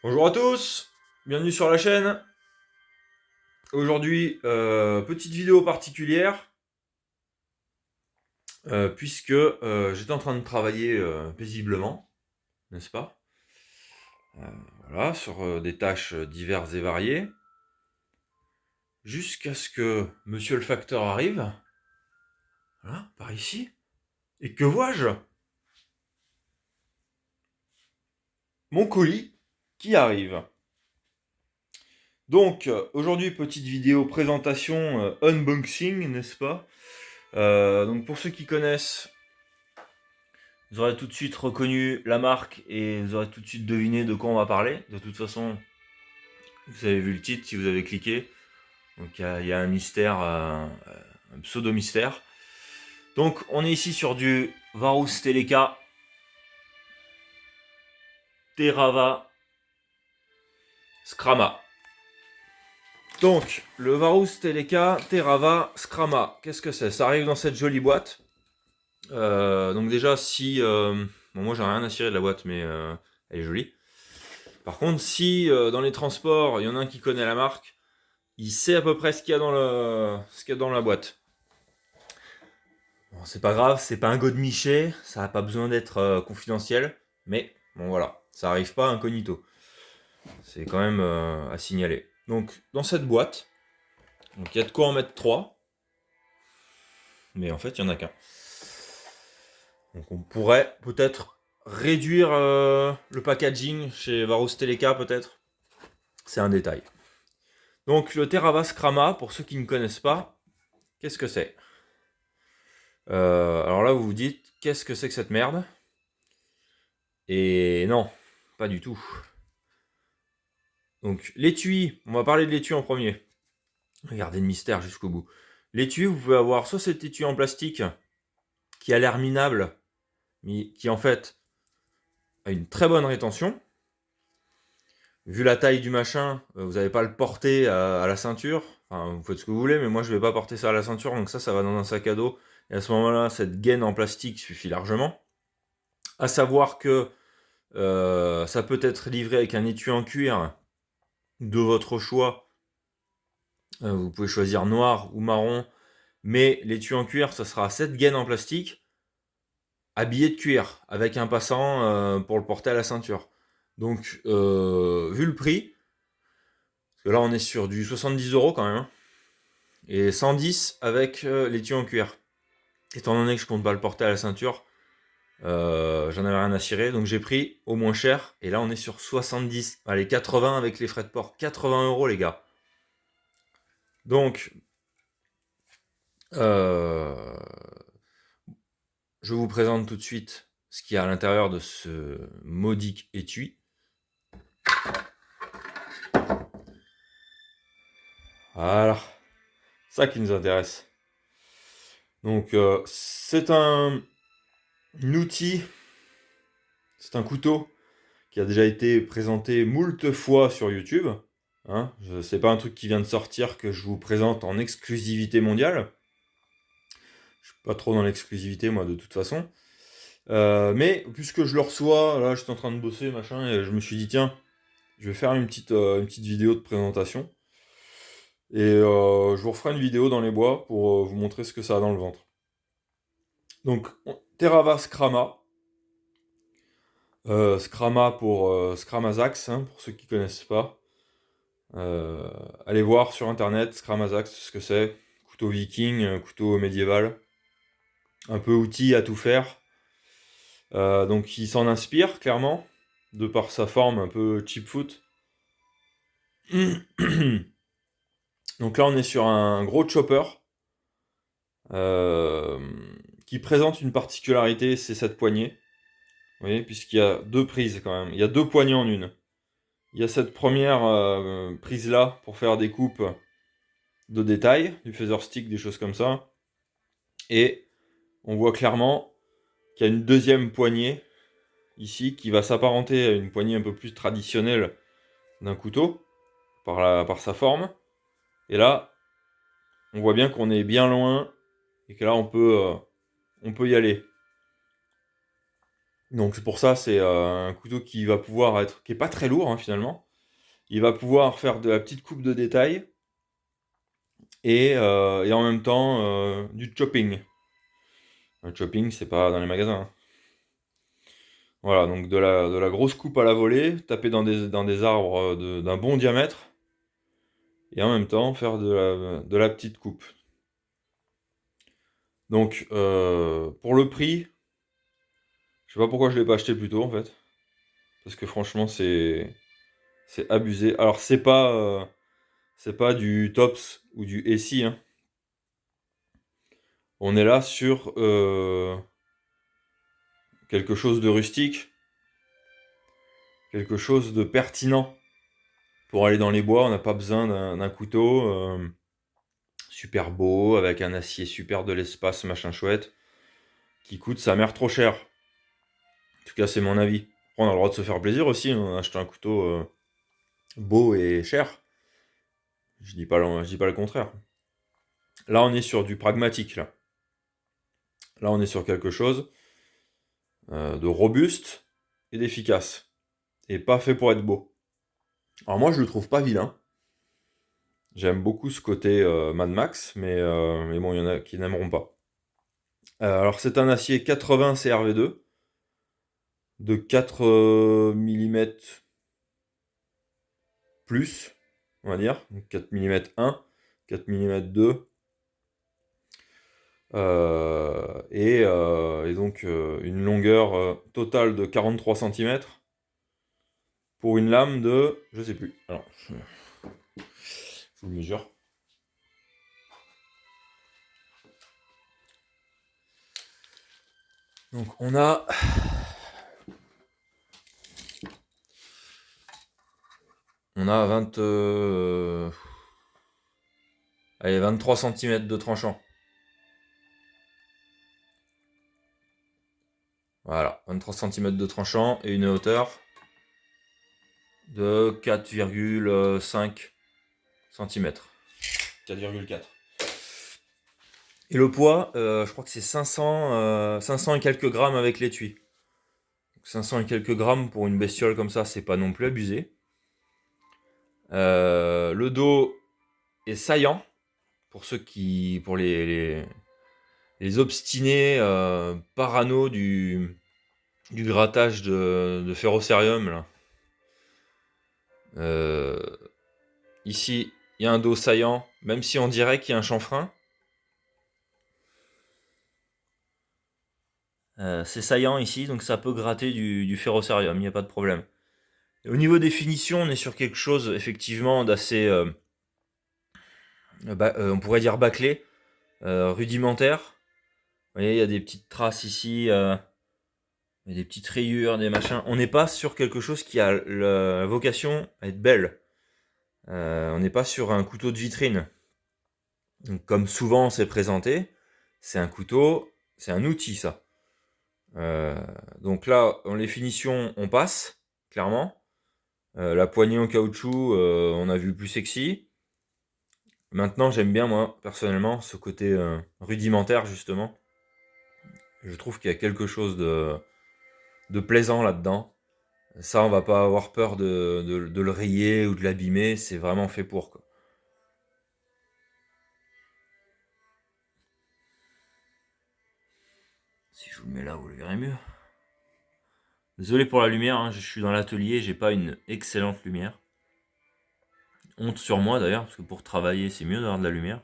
Bonjour à tous, bienvenue sur la chaîne. Aujourd'hui, petite vidéo particulière, puisque j'étais en train de travailler paisiblement, n'est-ce pas? Euh, voilà, sur des tâches diverses et variées, jusqu'à ce que monsieur le facteur arrive, voilà, par ici, et que vois-je? Mon colis qui arrive. Donc, aujourd'hui, petite vidéo présentation unboxing, n'est-ce pas? Donc, pour ceux qui connaissent, vous aurez tout de suite reconnu la marque et vous aurez tout de suite deviné de quoi on va parler. De toute façon, vous avez vu le titre si vous avez cliqué. Donc il y a un mystère, un pseudo-mystère. Donc on est ici sur du Varus Teleka Terava Scrama. Donc le Varus Teleka Terava Scrama, qu'est-ce que c'est? Ça arrive dans cette jolie boîte. Donc déjà si... bon moi j'ai rien à cirer de la boîte mais elle est jolie. Par contre, si dans les transports, il y en a un qui connaît la marque, il sait à peu près ce qu'il y a dans la boîte. Bon, c'est pas grave, c'est pas un godemiché, ça n'a pas besoin d'être confidentiel, mais bon voilà, ça arrive pas incognito. C'est quand même à signaler. Donc, dans cette boîte, donc il y a de quoi en mettre 3, mais en fait, il y en a qu'un. Donc, on pourrait peut-être réduire le packaging chez Varus Teleka, peut-être. C'est un détail. Donc, le Teravas Krama, pour ceux qui ne connaissent pas, qu'est-ce que c'est? Alors là, vous vous dites, qu'est-ce que c'est que cette merde? Et non, pas du tout. Donc, l'étui, on va parler de l'étui en premier. Regardez le mystère jusqu'au bout. L'étui, vous pouvez avoir soit cet étui en plastique qui a l'air minable, mais qui en fait a une très bonne rétention. Vu la taille du machin, vous n'allez pas le porter à la ceinture. Enfin, vous faites ce que vous voulez, mais moi je vais pas porter ça à la ceinture, donc ça va dans un sac à dos. Et à ce moment-là, cette gaine en plastique suffit largement. À savoir que ça peut être livré avec un étui en cuir de votre choix. Vous pouvez choisir noir ou marron, mais l'étui en cuir, ça sera cette gaine en plastique, habillé de cuir, avec un passant pour le porter à la ceinture. Donc, vu le prix, parce que là on est sur du 70 € quand même, hein, et 110 avec l'étui en cuir. Étant donné que je compte pas le porter à la ceinture, j'en avais rien à cirer, donc j'ai pris au moins cher, et là on est sur 70, allez 80 avec les frais de port, 80 € les gars. Donc, euh, je vous présente tout de suite ce qu'il y a à l'intérieur de ce modique étui. Voilà, ça qui nous intéresse. Donc, c'est un outil, c'est un couteau qui a déjà été présenté moult fois sur YouTube. Hein, c'est pas un truc qui vient de sortir que je vous présente en exclusivité mondiale. Je suis pas trop dans l'exclusivité, moi, de toute façon. Mais puisque je le reçois, là, j'étais en train de bosser, machin, et je me suis dit, tiens, je vais faire une petite vidéo de présentation. Et je vous referai une vidéo dans les bois pour vous montrer ce que ça a dans le ventre. Donc, Terava Scrama. Scrama pour Scramazax, hein, pour ceux qui connaissent pas. Allez voir sur internet, Scramazax, ce que c'est. Couteau viking, couteau médiéval. Un peu outil à tout faire. Donc il s'en inspire, clairement, de par sa forme un peu cheap foot. Donc là, on est sur un gros chopper. euh, qui présente une particularité, c'est cette poignée. Vous voyez, puisqu'il y a deux prises quand même. Il y a deux poignées en une. Il y a cette première prise-là pour faire des coupes de détail, du phaser stick, des choses comme ça. Et on voit clairement qu'il y a une deuxième poignée ici qui va s'apparenter à une poignée un peu plus traditionnelle d'un couteau par sa forme. Et là, on voit bien qu'on est bien loin et que là on peut y aller. Donc c'est pour ça, c'est un couteau qui va pouvoir être, qui est pas très lourd hein, finalement. Il va pouvoir faire de la petite coupe de détail et en même temps du chopping. Le chopping, c'est pas dans les magasins, hein. Voilà, donc de la grosse coupe à la volée, taper dans des arbres d'un bon diamètre, et en même temps faire de la petite coupe. Donc, pour le prix, je sais pas pourquoi je l'ai pas acheté plus tôt en fait, parce que franchement c'est abusé. Alors c'est pas du Tops ou du Essie, hein. On est là sur quelque chose de rustique, quelque chose de pertinent. Pour aller dans les bois, on n'a pas besoin d'un couteau super beau, avec un acier super de l'espace, machin chouette, qui coûte sa mère trop cher. En tout cas, c'est mon avis. Après, on a le droit de se faire plaisir aussi, on a acheté un couteau beau et cher. Je dis pas le contraire. Là, on est sur du pragmatique, là. Là, on est sur quelque chose de robuste et d'efficace. Et pas fait pour être beau. Alors moi, je le trouve pas vilain. J'aime beaucoup ce côté Mad Max, mais bon, il y en a qui n'aimeront pas. Alors, c'est un acier 80 CRV2 de 4 mm plus, on va dire. Donc 4 mm 1, 4 mm 2. Et donc une longueur totale de 43 cm pour une lame de, je sais plus. Alors, je vous le mesure. Donc on a 23 cm de tranchant. Voilà, 23 cm de tranchant et une hauteur de 4,5 cm. 4,4. Et le poids, je crois que c'est 500 et quelques grammes avec l'étui. 500 et quelques grammes pour une bestiole comme ça, c'est pas non plus abusé. Le dos est saillant pour les obstinés parano du grattage de ferrocérium là. Ici, il y a un dos saillant, même si on dirait qu'il y a un chanfrein. C'est saillant ici, donc ça peut gratter du ferrocérium, il n'y a pas de problème. Et au niveau des finitions, on est sur quelque chose effectivement d'assez, on pourrait dire bâclé, rudimentaire. Vous voyez, il y a des petites traces ici, il y a des petites rayures, des machins. On n'est pas sur quelque chose qui a la vocation à être belle. On n'est pas sur un couteau de vitrine. Donc, comme souvent c'est présenté, c'est un couteau, c'est un outil ça. Donc là, dans les finitions, on passe, clairement. La poignée en caoutchouc, on a vu plus sexy. Maintenant, j'aime bien, moi, personnellement, ce côté rudimentaire, justement. Je trouve qu'il y a quelque chose de plaisant là-dedans. Ça, on va pas avoir peur de le rayer ou de l'abîmer, c'est vraiment fait pour, quoi. Si je vous le mets là, vous le verrez mieux. Désolé pour la lumière, hein, je suis dans l'atelier, j'ai pas une excellente lumière. Honte sur moi d'ailleurs, parce que pour travailler, c'est mieux d'avoir de la lumière.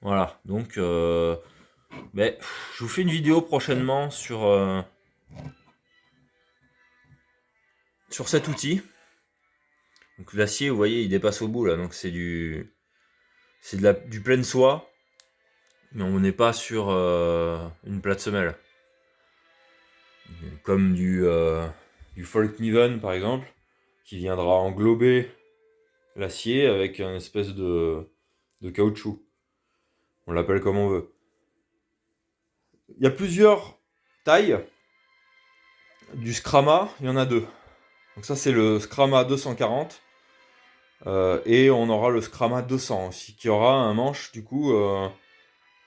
Voilà, donc je vous fais une vidéo prochainement sur cet outil. Donc l'acier, vous voyez, il dépasse au bout là, donc c'est du pleine soie, mais on n'est pas sur une plate semelle. Comme du Folkniven par exemple, qui viendra englober l'acier avec une espèce de caoutchouc. On l'appelle comme on veut. Il y a plusieurs tailles. Du Scrama, il y en a deux. Donc ça c'est le Scrama 240. Et on aura le Scrama 200 aussi, qui aura un manche, du coup,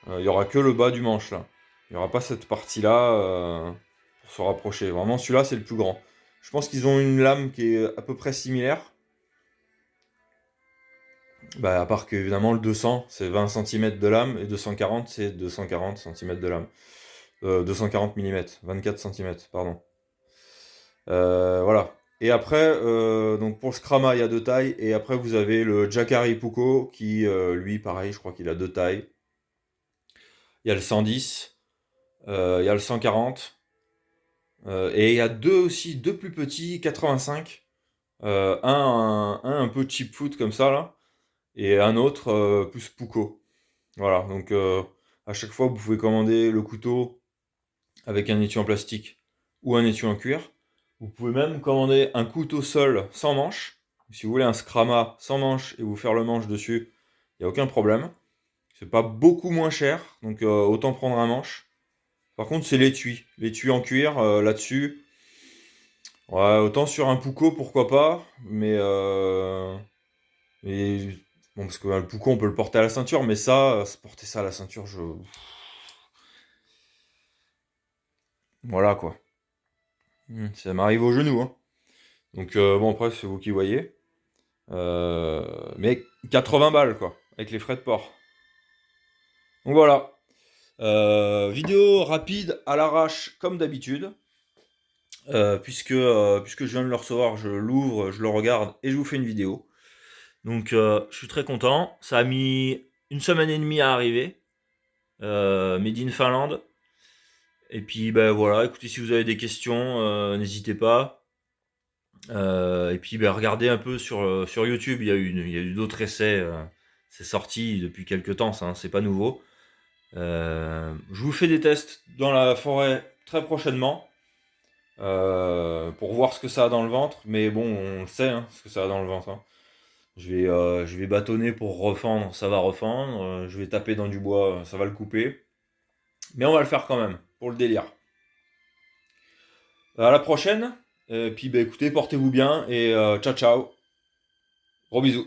il y aura que le bas du manche là. Il n'y aura pas cette partie-là pour se rapprocher. Vraiment, celui-là, c'est le plus grand. Je pense qu'ils ont une lame qui est à peu près similaire. Bah, à part qu'évidemment, le 200, c'est 20 cm de lame, et 240, c'est 240 cm de lame. 240 mm, 24 cm, pardon. Voilà. Et après, donc pour le Scrama, il y a deux tailles. Et après, vous avez le Jacari Puko qui, lui, pareil, je crois qu'il a deux tailles. Il y a le 110, il y a le 140. Et il y a deux aussi, deux plus petits, 85. Un peu cheap foot comme ça, là. Et un autre plus Puko. Voilà. Donc, à chaque fois, vous pouvez commander le couteau avec un étui en plastique ou un étui en cuir. Vous pouvez même commander un couteau seul sans manche. Si vous voulez un Scrama sans manche et vous faire le manche dessus, il n'y a aucun problème. C'est pas beaucoup moins cher, donc autant prendre un manche. Par contre, c'est l'étui. L'étui en cuir, là-dessus. Ouais, autant sur un Puko, pourquoi pas. Mais bon, parce que le Puko, on peut le porter à la ceinture, mais ça, porter ça à la ceinture, voilà quoi. Ça m'arrive au genou, hein. Donc bon, après, c'est vous qui voyez. Mais 80 balles, quoi, avec les frais de port. Donc voilà. Vidéo rapide à l'arrache, comme d'habitude. Puisque je viens de le recevoir, je l'ouvre, je le regarde et je vous fais une vidéo. Donc je suis très content. Ça a mis une semaine et demie à arriver. Made in Finlande. Et puis ben voilà, écoutez, si vous avez des questions, n'hésitez pas. Et puis ben, regardez un peu sur YouTube, il y a eu d'autres essais. C'est sorti depuis quelques temps, ça, hein, c'est pas nouveau. Je vous fais des tests dans la forêt très prochainement. Pour voir ce que ça a dans le ventre, mais bon, on le sait, hein, ce que ça a dans le ventre, hein. Je vais bâtonner pour refendre, ça va refendre. Je vais taper dans du bois, ça va le couper. Mais on va le faire quand même, pour le délire. À la prochaine. Puis bah, écoutez, portez-vous bien et ciao ciao. Gros bisous.